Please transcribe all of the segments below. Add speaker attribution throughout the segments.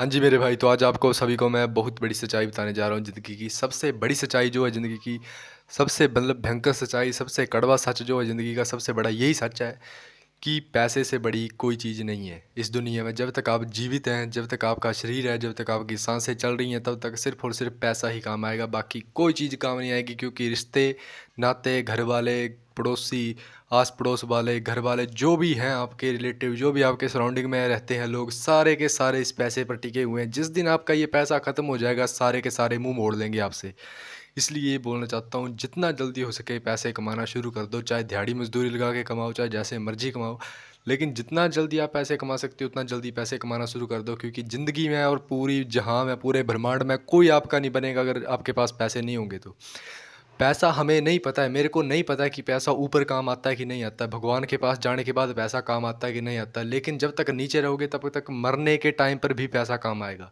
Speaker 1: हाँ जी मेरे भाई, तो आज आपको सभी को मैं बहुत बड़ी सच्चाई बताने जा रहा हूँ। ज़िंदगी की सबसे बड़ी सच्चाई जो है, ज़िंदगी की सबसे मतलब भयंकर सच्चाई, सबसे कड़वा सच जो है ज़िंदगी का, सबसे बड़ा यही सच है कि पैसे से बड़ी कोई चीज़ नहीं है इस दुनिया में। जब तक आप जीवित हैं, जब तक आपका शरीर है, जब तक आपकी सांसें चल रही हैं, तब तक सिर्फ़ और सिर्फ पैसा ही काम आएगा, बाकी कोई चीज़ काम नहीं आएगी। क्योंकि रिश्ते, नाते, घर वाले, पड़ोसी, आस पड़ोस वाले, घर वाले, जो भी हैं आपके रिलेटिव, जो भी आपके सराउंडिंग में रहते हैं लोग, सारे के सारे इस पैसे पर टिके हुए हैं। जिस दिन आपका ये पैसा ख़त्म हो जाएगा, सारे के सारे मुँह मोड़ लेंगे आपसे। इसलिए ये बोलना चाहता हूँ, जितना जल्दी हो सके पैसे कमाना शुरू कर दो। चाहे दिहाड़ी मज़दूरी लगा के कमाओ, चाहे जैसे मर्ज़ी कमाओ, लेकिन जितना जल्दी आप पैसे कमा सकते हो उतना जल्दी पैसे कमाना शुरू कर दो। क्योंकि ज़िंदगी में और पूरी जहाँ में, पूरे ब्रह्मांड में कोई आपका नहीं बनेगा अगर आपके पास पैसे नहीं होंगे तो। पैसा हमें नहीं पता है, मेरे को नहीं पता है कि पैसा ऊपर काम आता है कि नहीं आता है। भगवान के पास जाने के बाद पैसा काम आता है कि नहीं आता है, लेकिन जब तक नीचे रहोगे तब तक मरने के टाइम पर भी पैसा काम आएगा।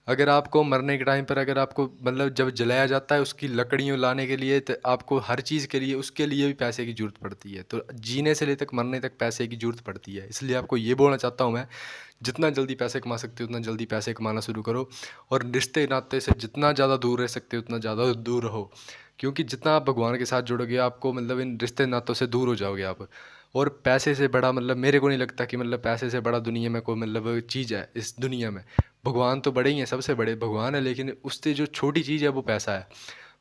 Speaker 1: अगर आपको मरने के टाइम पर, अगर आपको मतलब जब जलाया जाता है उसकी लकड़ियों लाने के लिए, तो आपको हर चीज़ के लिए, उसके लिए भी पैसे की ज़रूरत पड़ती है। तो जीने से लेकर मरने तक पैसे की ज़रूरत पड़ती है। इसलिए आपको ये बोलना चाहता हूँ मैं, जितना जल्दी पैसे कमा सकते हो उतना जल्दी पैसे कमाना शुरू करो। और रिश्ते नाते से जितना ज़्यादा दूर रह सकते हो उतना ज़्यादा दूर रहो। क्योंकि जितना आप भगवान के साथ जुड़ोगे, आपको मतलब इन रिश्ते नातों से दूर हो जाओगे आप। और पैसे से बड़ा मतलब मेरे को नहीं लगता कि मतलब पैसे से बड़ा दुनिया में कोई मतलब चीज़ है इस दुनिया में। भगवान तो बड़े ही हैं, सबसे बड़े भगवान है, लेकिन उससे जो छोटी चीज़ है वो पैसा है।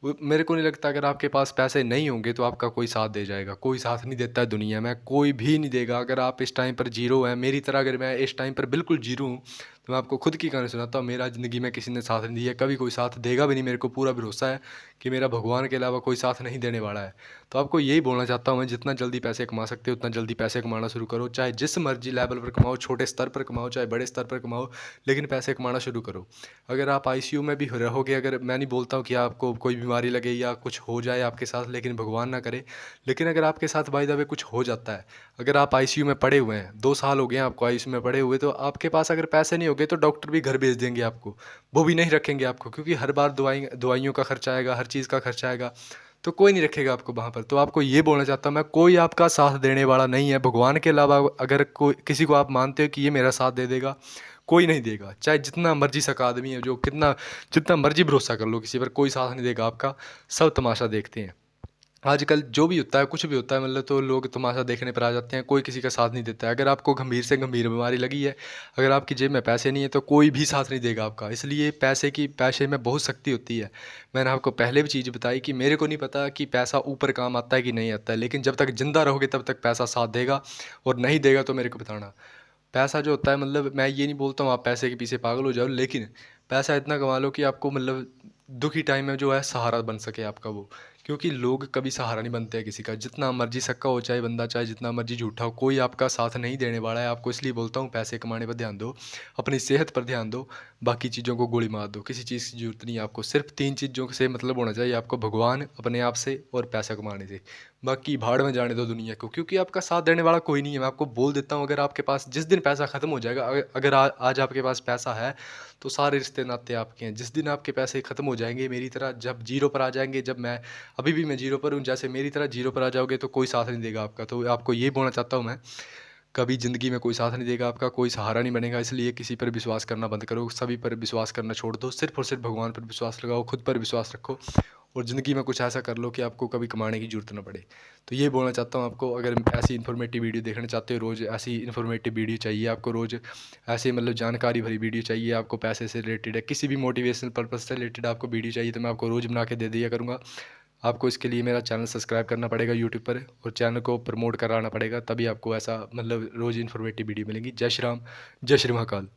Speaker 1: वो मेरे को नहीं लगता, अगर आपके पास पैसे नहीं होंगे तो आपका कोई साथ दे जाएगा। कोई साथ नहीं देता है दुनिया में, कोई भी नहीं देगा। अगर आप इस टाइम पर जीरो हैं मेरी तरह, अगर मैं इस टाइम पर बिल्कुल जीरो हूँ, तो मैं आपको खुद की कहानी सुनाता हूँ। मेरा ज़िंदगी में किसी ने साथ नहीं दिया, कभी कोई साथ देगा भी नहीं। मेरे को पूरा भरोसा है कि मेरा भगवान के अलावा कोई साथ नहीं देने वाला है। तो आपको यही बोलना चाहता हूँ मैं, जितना जल्दी पैसे कमा सकते हो उतना जल्दी पैसे कमाना शुरू करो। चाहे जिस मर्जी लेवल पर कमाओ, छोटे स्तर पर कमाओ चाहे बड़े स्तर पर कमाओ, लेकिन पैसे कमाना शुरू करो। अगर आप आईसीयू में भी रहोगे, अगर मैं नहीं बोलता हूँ कि आपको कोई बीमारी लगे या कुछ हो जाए आपके साथ, लेकिन भगवान ना करे, लेकिन अगर आपके साथ बाय द वे कुछ हो जाता है, अगर आप आईसीयू में पड़े हुए हैं, 2 साल हो गए हैं आपको आईसीयू में पड़े हुए, तो आपके पास अगर पैसे नहीं होंगे तो डॉक्टर भी घर भेज देंगे आपको। वो भी नहीं रखेंगे आपको, क्योंकि हर बार दवाइयों का खर्चा आएगा, हर चीज़ का खर्चा आएगा, तो कोई नहीं रखेगा आपको वहाँ पर। तो आपको ये बोलना चाहता हूँ मैं, कोई आपका साथ देने वाला नहीं है भगवान के अलावा। अगर कोई किसी को आप मानते हो कि ये मेरा साथ दे देगा, कोई नहीं देगा। चाहे जितना मर्जी सका आदमी है, जो कितना जितना मर्जी भरोसा कर लो किसी पर, कोई साथ नहीं देगा आपका। सब तमाशा देखते हैं। आजकल जो भी होता है, कुछ भी होता है मतलब, तो लोग तमाशा देखने पर आ जाते हैं, कोई किसी का साथ नहीं देता है। अगर आपको गंभीर से गंभीर बीमारी लगी है, अगर आपकी जेब में पैसे नहीं है, तो कोई भी साथ नहीं देगा आपका। इसलिए पैसे में बहुत शक्ति होती है। मैंने आपको पहले भी चीज़ बताई कि मेरे को नहीं पता कि पैसा ऊपर काम आता है कि नहीं आता है, लेकिन जब तक ज़िंदा रहोगे तब तक पैसा साथ देगा, और नहीं देगा तो मेरे को बताना। पैसा जो होता है मतलब, मैं ये नहीं बोलता हूँ आप पैसे के पीछे पागल हो जाओ, लेकिन पैसा इतना कमा लो कि आपको मतलब दुखी टाइम में जो है सहारा बन सके आपका वो। क्योंकि लोग कभी सहारा नहीं बनते हैं किसी का, जितना मर्जी सक्का हो चाहे बंदा, चाहे जितना मर्जी झूठा हो, कोई आपका साथ नहीं देने वाला है आपको। इसलिए बोलता हूँ पैसे कमाने पर ध्यान दो, अपनी सेहत पर ध्यान दो, बाकी चीज़ों को गोली मार दो। किसी चीज़ की जरूरत नहीं है आपको, सिर्फ 3 चीज़ों से मतलब होना चाहिए आपको, भगवान, अपने आप से और पैसा कमाने से। बाकी भाड़ में जाने दो दुनिया को, क्योंकि आपका साथ देने वाला कोई नहीं है। मैं आपको बोल देता हूँ, अगर आपके पास जिस दिन पैसा ख़त्म हो जाएगा, अगर आज आपके पास पैसा है तो सारे रिश्ते नाते आपके हैं। जिस दिन आपके पैसे ख़त्म हो जाएंगे, मेरी तरह जब जीरो पर आ जाएंगे, जब मैं अभी भी मैं जीरो पर हूँ, जैसे मेरी तरह जीरो पर आ जाओगे, तो कोई साथ नहीं देगा आपका। तो आपको ये बोलना चाहता हूँ मैं, कभी ज़िंदगी में कोई साथ नहीं देगा आपका, कोई सहारा नहीं बनेगा। इसलिए किसी पर विश्वास करना बंद करो, सभी पर विश्वास करना छोड़ दो, सिर्फ और सिर्फ भगवान पर विश्वास लगाओ, खुद पर विश्वास रखो, और ज़िंदगी में कुछ ऐसा कर लो कि आपको कभी कमाने की ज़रूरत ना पड़े। तो ये बोलना चाहता हूँ आपको। अगर ऐसी इन्फॉर्मेटिव वीडियो देखना चाहते हो, रोज़ ऐसी इन्फॉर्मेटिव वीडियो चाहिए आपको, रोज़ ऐसे मतलब जानकारी भरी वीडियो चाहिए आपको, पैसे से रिलेटेड है, किसी भी मोटिवेशनल पर्पज़ से रिलेटेड आपको वीडियो चाहिए, तो मैं आपको रोज़ बना के दे दिया करूँगा। आपको इसके लिए मेरा चैनल सब्सक्राइब करना पड़ेगा यूट्यूब पर, और चैनल को प्रमोट कराना पड़ेगा, तभी आपको ऐसा मतलब रोज़ इन्फॉर्मेटिव वीडियो मिलेंगी। जय श्री राम, जय श्री महाकाल।